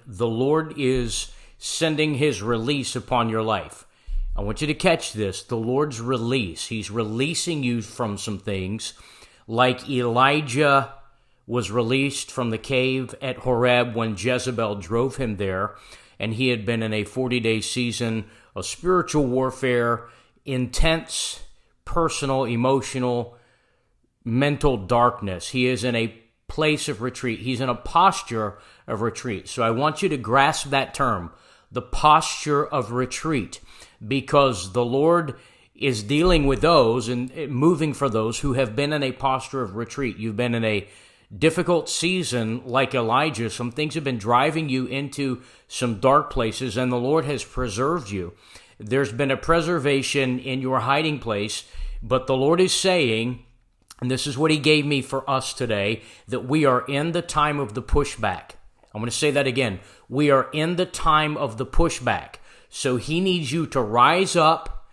the Lord is sending his release upon your life. I want you to catch this, the Lord's release. He's releasing you from some things, like Elijah was released from the cave at Horeb when Jezebel drove him there, and he had been in a 40-day season of spiritual warfare, intense, personal, emotional, mental darkness. He is in a place of retreat. He's in a posture of retreat. So I want you to grasp that term, the posture of retreat, because the Lord is dealing with those and moving for those who have been in a posture of retreat. You've been in a difficult season like Elijah. Some things have been driving you into some dark places, and the Lord has preserved you. There's been a preservation in your hiding place, but the Lord is saying, and this is what he gave me for us today, that we are in the time of the pushback. I'm going to say that again. We are in the time of the pushback. So he needs you to rise up,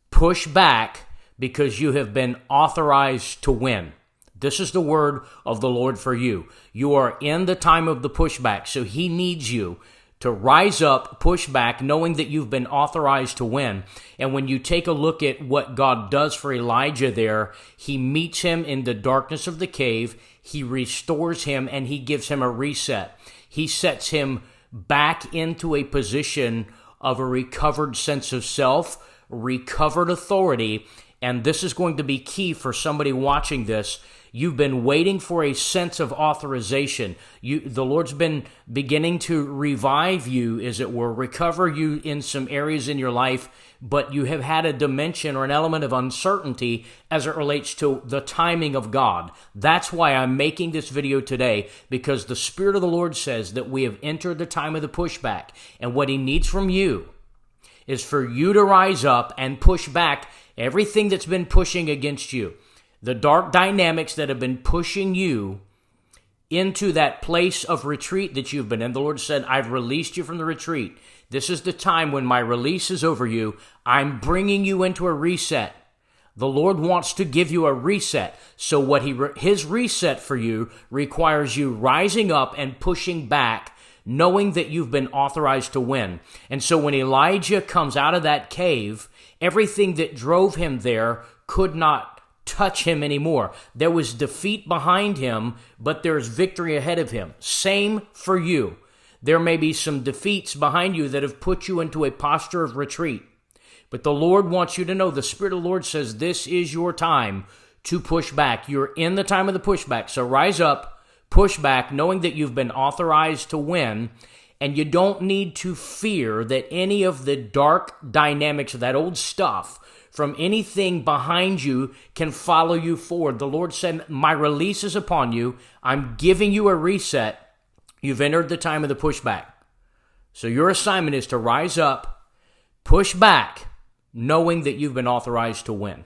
push back, because you have been authorized to win. This is the word of the Lord for you. You are in the time of the pushback. So he needs you to rise up, push back, knowing that you've been authorized to win. And when you take a look at what God does for Elijah there, he meets him in the darkness of the cave, he restores him, and he gives him a reset. He sets him back into a position of a recovered sense of self, recovered authority, and this is going to be key for somebody watching this. You've been waiting for a sense of authorization. The Lord's been beginning to revive you, as it were, recover you in some areas in your life, but you have had a dimension or an element of uncertainty as it relates to the timing of God. That's why I'm making this video today, because the Spirit of the Lord says that we have entered the time of the pushback, and what he needs from you is for you to rise up and push back everything that's been pushing against you. The dark dynamics that have been pushing you into that place of retreat that you've been in. The Lord said, I've released you from the retreat. This is the time when my release is over you. I'm bringing you into a reset. The Lord wants to give you a reset. So what his reset for you requires you rising up and pushing back, knowing that you've been authorized to win. And so when Elijah comes out of that cave, everything that drove him there could not touch him anymore. There was defeat behind him, but there's victory ahead of him. Same for you. There may be some defeats behind you that have put you into a posture of retreat. But the Lord wants you to know, the Spirit of the Lord says this is your time to push back. You're in the time of the pushback. So rise up, push back, knowing that you've been authorized to win. And you don't need to fear that any of the dark dynamics of that old stuff from anything behind you can follow you forward. The Lord said, my release is upon you. I'm giving you a reset. You've entered the time of the pushback. So your assignment is to rise up, push back, knowing that you've been authorized to win.